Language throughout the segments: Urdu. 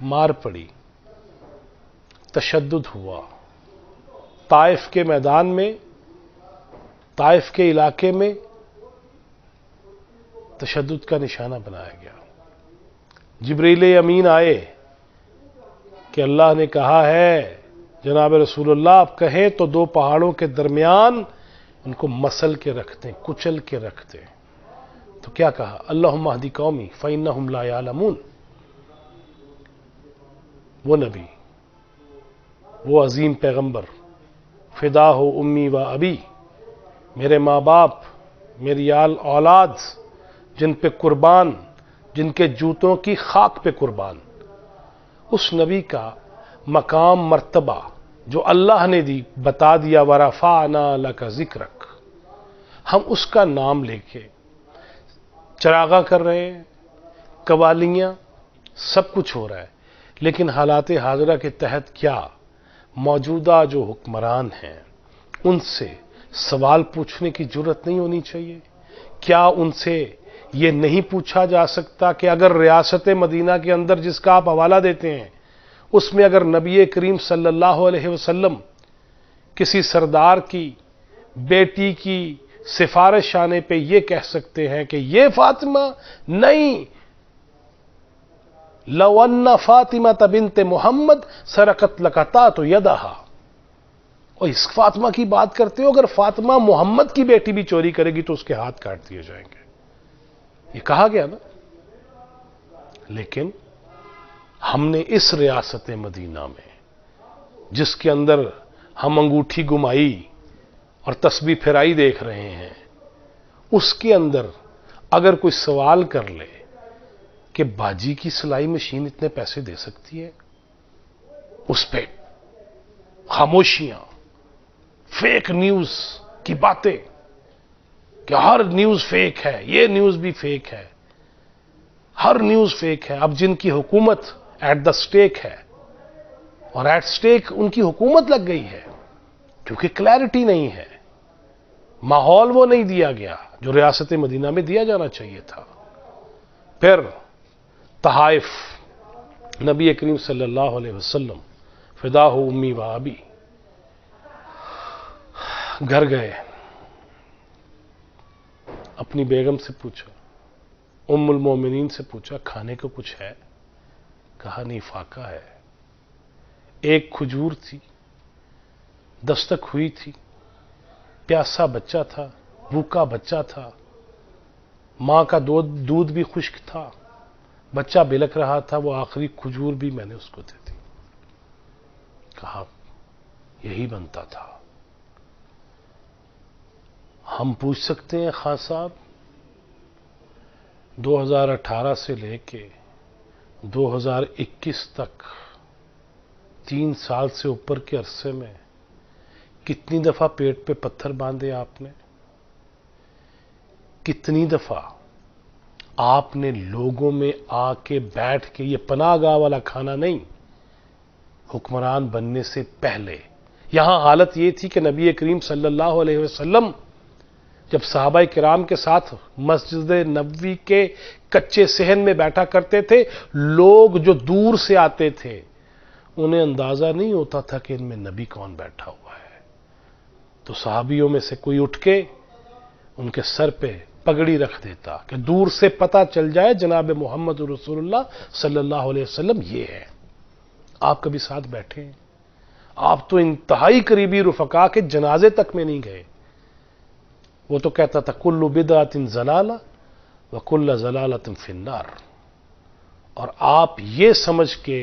مار پڑی، تشدد ہوا، طائف کے میدان میں، طائف کے علاقے میں تشدد کا نشانہ بنایا گیا۔ جبریل امین آئے کہ اللہ نے کہا ہے جناب رسول اللہ آپ کہیں تو دو پہاڑوں کے درمیان ان کو مسل کے رکھ دیں، کچل کے رکھ دیں۔ تو کیا کہا؟ اللہم اہدی قومی فإنہم لا یعلمون۔ وہ نبی، وہ عظیم پیغمبر، فدا ہو امی و ابی، میرے ماں باپ، میری اولاد، جن پہ قربان، جن کے جوتوں کی خاک پہ قربان، اس نبی کا مقام مرتبہ جو اللہ نے دی بتا دیا، ورفعنا لک ذکرک، ہم اس کا نام لے کے چراغاں کر رہے ہیں، قوالیاں، سب کچھ ہو رہا ہے، لیکن حالات حاضرہ کے تحت کیا موجودہ جو حکمران ہیں ان سے سوال پوچھنے کی جرت نہیں ہونی چاہیے؟ کیا ان سے یہ نہیں پوچھا جا سکتا کہ اگر ریاست مدینہ کے اندر جس کا آپ حوالہ دیتے ہیں اس میں اگر نبی کریم صلی اللہ علیہ وسلم کسی سردار کی بیٹی کی سفارش آنے پہ یہ کہہ سکتے ہیں کہ یہ فاطمہ نہیں، لو ان فاطمہ بنت محمد سرقت لقطعت یدہا، اور اس فاطمہ کی بات کرتے ہو، اگر فاطمہ محمد کی بیٹی بھی چوری کرے گی تو اس کے ہاتھ کاٹ دیے جائیں گے، یہ کہا گیا نا۔ لیکن ہم نے اس ریاست مدینہ میں جس کے اندر ہم انگوٹھی گمائی اور تسبیح پھرائی دیکھ رہے ہیں، اس کے اندر اگر کوئی سوال کر لے کہ باجی کی سلائی مشین اتنے پیسے دے سکتی ہے، اس پہ خاموشیاں، فیک نیوز کی باتیں کہ ہر نیوز فیک ہے، یہ نیوز بھی فیک ہے، ہر نیوز فیک ہے۔ اب جن کی حکومت ایٹ دا سٹیک ہے، اور ایٹ سٹیک ان کی حکومت لگ گئی ہے کیونکہ کلیئرٹی نہیں ہے، ماحول وہ نہیں دیا گیا جو ریاست مدینہ میں دیا جانا چاہیے تھا۔ پھر تحائف، نبی کریم صلی اللہ علیہ وسلم فدا ہو امی و ابی، گھر گئے، اپنی بیگم سے پوچھا، ام المومنین سے پوچھا کھانے کو کچھ ہے؟ کہا نہیں، فاقہ ہے، ایک کھجور تھی، دستک ہوئی تھی، پیاسا بچہ تھا، بھوکا بچہ تھا، ماں کا دودھ بھی خشک تھا، بچہ بلک رہا تھا، وہ آخری کھجور بھی میں نے اس کو دے دی۔ کہا یہی بنتا تھا۔ ہم پوچھ سکتے ہیں خان صاحب 2018 سے لے کے 2021 تک 3 سال سے اوپر کے عرصے میں کتنی دفعہ پیٹ پہ پتھر باندھے آپ نے؟ کتنی دفعہ آپ نے لوگوں میں آ کے بیٹھ کے، یہ پناہ گاہ والا کھانا نہیں، حکمران بننے سے پہلے یہاں حالت یہ تھی کہ نبی کریم صلی اللہ علیہ وسلم جب صحابہ کرام کے ساتھ مسجد نبوی کے کچے صحن میں بیٹھا کرتے تھے، لوگ جو دور سے آتے تھے انہیں اندازہ نہیں ہوتا تھا کہ ان میں نبی کون بیٹھا ہوا ہے، تو صحابیوں میں سے کوئی اٹھ کے ان کے سر پہ پگڑی رکھ دیتا کہ دور سے پتہ چل جائے جناب محمد رسول اللہ صلی اللہ علیہ وسلم یہ ہے۔ آپ کبھی ساتھ بیٹھے ہیں؟ آپ تو انتہائی قریبی رفقا کے جنازے تک میں نہیں گئے۔ وہ تو کہتا تھا کل بدعت ضلالہ وکل ضلالۃ فی النار، اور آپ یہ سمجھ کے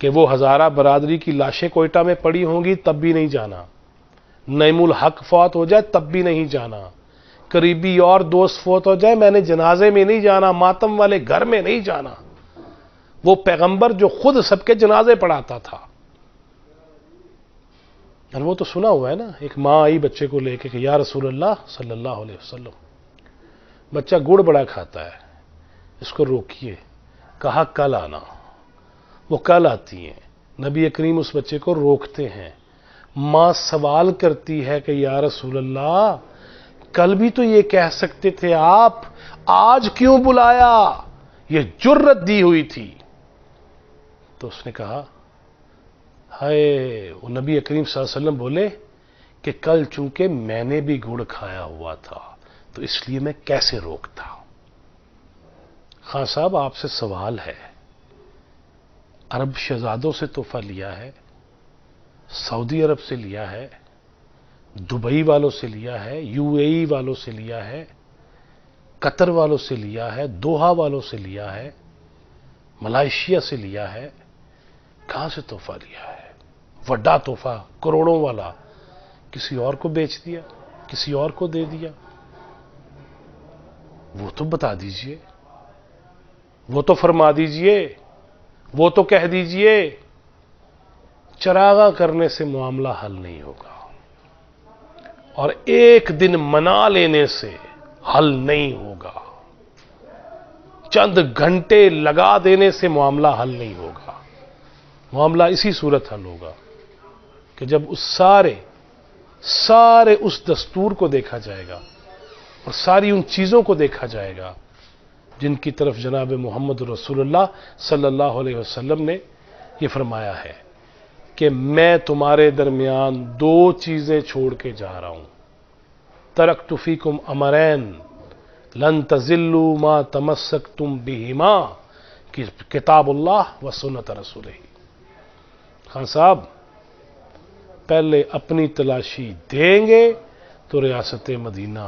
کہ وہ ہزارہ برادری کی لاشیں کوئٹہ میں پڑی ہوں گی تب بھی نہیں جانا، نعیم الحق فوت ہو جائے تب بھی نہیں جانا، قریبی اور دوست فوت ہو جائے میں نے جنازے میں نہیں جانا، ماتم والے گھر میں نہیں جانا۔ وہ پیغمبر جو خود سب کے جنازے پڑھاتا تھا، اور وہ تو سنا ہوا ہے نا، ایک ماں آئی بچے کو لے کے کہ یا رسول اللہ صلی اللہ علیہ وسلم، بچہ گڑ بڑا کھاتا ہے، اس کو روکیے۔ کہا کل آنا۔ وہ کل آتی ہیں، نبی کریم اس بچے کو روکتے ہیں، ماں سوال کرتی ہے کہ یا رسول اللہ کل بھی تو یہ کہہ سکتے تھے آپ، آج کیوں بلایا؟ یہ جرت دی ہوئی تھی۔ تو اس نے کہا ہائے، وہ نبی کریم صلی اللہ علیہ وسلم بولے کہ کل چونکہ میں نے بھی گڑ کھایا ہوا تھا تو اس لیے میں کیسے روکتا۔ خان صاحب آپ سے سوال ہے، عرب شہزادوں سے تحفہ لیا ہے، سعودی عرب سے لیا ہے، دبئی والوں سے لیا ہے، یو اے ای والوں سے لیا ہے، قطر والوں سے لیا ہے، دوحہ والوں سے لیا ہے، ملائیشیا سے لیا ہے، کہاں سے تحفہ لیا ہے؟ وڈا تحفہ کروڑوں والا کسی اور کو بیچ دیا، کسی اور کو دے دیا؟ وہ تو بتا دیجئے، وہ تو فرما دیجئے، وہ تو کہہ دیجئے۔ چراغاں کرنے سے معاملہ حل نہیں ہوگا، اور ایک دن منا لینے سے حل نہیں ہوگا، چند گھنٹے لگا دینے سے معاملہ حل نہیں ہوگا۔ معاملہ اسی صورت حل ہوگا کہ جب اس سارے اس دستور کو دیکھا جائے گا اور ساری ان چیزوں کو دیکھا جائے گا جن کی طرف جناب محمد رسول اللہ صلی اللہ علیہ وسلم نے یہ فرمایا ہے کہ میں تمہارے درمیان دو چیزیں چھوڑ کے جا رہا ہوں، ترکت فیکم امرین لن تضلوا ما تمسکتم بہما، کتاب اللہ و سنت رسولہ۔ خان صاحب پہلے اپنی تلاشی دیں گے تو ریاست مدینہ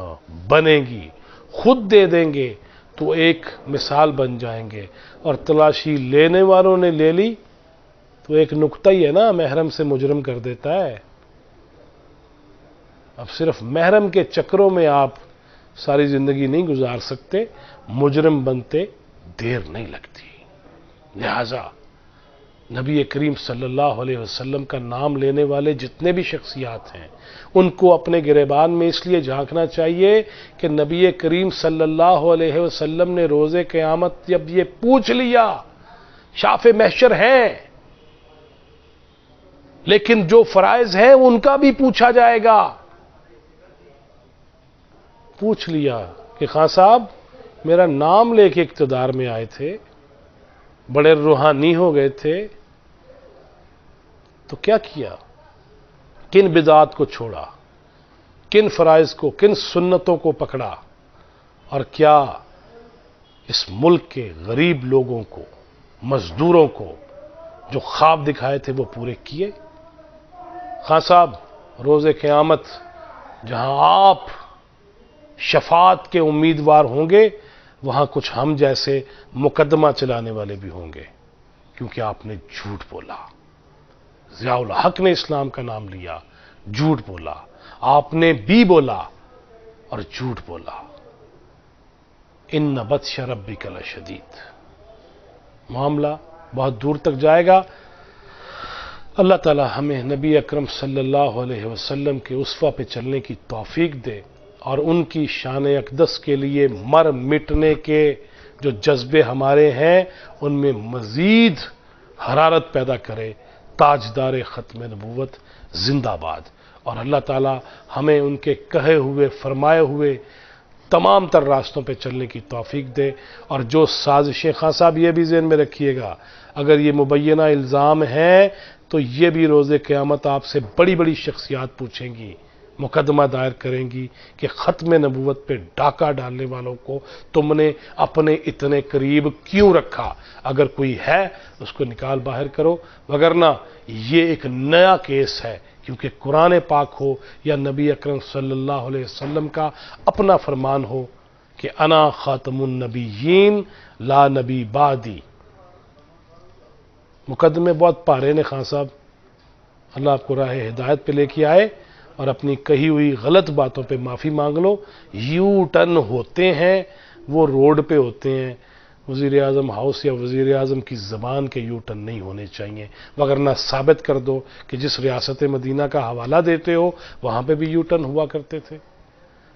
بنے گی، خود دے دیں گے تو ایک مثال بن جائیں گے، اور تلاشی لینے والوں نے لے لی تو ایک نکتہ ہی ہے نا، محرم سے مجرم کر دیتا ہے۔ اب صرف محرم کے چکروں میں آپ ساری زندگی نہیں گزار سکتے، مجرم بنتے دیر نہیں لگتی۔ لہذا نبی کریم صلی اللہ علیہ وسلم کا نام لینے والے جتنے بھی شخصیات ہیں ان کو اپنے گریبان میں اس لیے جھانکنا چاہیے کہ نبی کریم صلی اللہ علیہ وسلم نے روز قیامت جب یہ پوچھ لیا، شاف محشر ہیں لیکن جو فرائض ہیں ان کا بھی پوچھا جائے گا۔ پوچھ لیا کہ خان صاحب میرا نام لے کے اقتدار میں آئے تھے، بڑے روحانی ہو گئے تھے، تو کیا کیا؟ کن بدعات کو چھوڑا، کن فرائض کو، کن سنتوں کو پکڑا، اور کیا اس ملک کے غریب لوگوں کو، مزدوروں کو جو خواب دکھائے تھے وہ پورے کیے؟ خان صاحب روز قیامت جہاں آپ شفاعت کے امیدوار ہوں گے وہاں کچھ ہم جیسے مقدمہ چلانے والے بھی ہوں گے، کیونکہ آپ نے جھوٹ بولا۔ ضیاء الحق نے اسلام کا نام لیا، جھوٹ بولا، آپ نے بھی بولا اور جھوٹ بولا۔ ان بطش ربک لشدید، معاملہ بہت دور تک جائے گا۔ اللہ تعالی ہمیں نبی اکرم صلی اللہ علیہ وسلم کے اسوہ پہ چلنے کی توفیق دے، اور ان کی شان اقدس کے لیے مر مٹنے کے جو جذبے ہمارے ہیں ان میں مزید حرارت پیدا کرے۔ تاجدار ختم نبوت زندہ باد، اور اللہ تعالی ہمیں ان کے کہے ہوئے فرمائے ہوئے تمام تر راستوں پہ چلنے کی توفیق دے۔ اور جو سازشیں، خان صاحب یہ بھی ذہن میں رکھیے گا، اگر یہ مبینہ الزام ہیں تو یہ بھی روز قیامت آپ سے بڑی بڑی شخصیات پوچھیں گی، مقدمہ دائر کریں گی کہ ختم نبوت پہ ڈاکہ ڈالنے والوں کو تم نے اپنے اتنے قریب کیوں رکھا؟ اگر کوئی ہے اس کو نکال باہر کرو، وگرنہ یہ ایک نیا کیس ہے، کیونکہ قرآن پاک ہو یا نبی اکرم صلی اللہ علیہ وسلم کا اپنا فرمان ہو کہ انا خاتم النبیین لا نبی بعدی۔ مقدمے بہت پارے نے خان صاحب، اللہ آپ کو راہ ہدایت پہ لے کے آئے، اور اپنی کہی ہوئی غلط باتوں پہ معافی مانگ لو۔ یو ٹرن ہوتے ہیں وہ روڈ پہ ہوتے ہیں، وزیر اعظم ہاؤس یا وزیر اعظم کی زبان کے یو ٹرن نہیں ہونے چاہیے، وگرنہ ثابت کر دو کہ جس ریاست مدینہ کا حوالہ دیتے ہو وہاں پہ بھی یو ٹرن ہوا کرتے تھے۔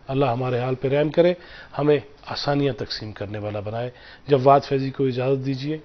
اللہ ہمارے حال پہ رحم کرے، ہمیں آسانیاں تقسیم کرنے والا بنائے۔ جواد فیضی کو اجازت دیجیے۔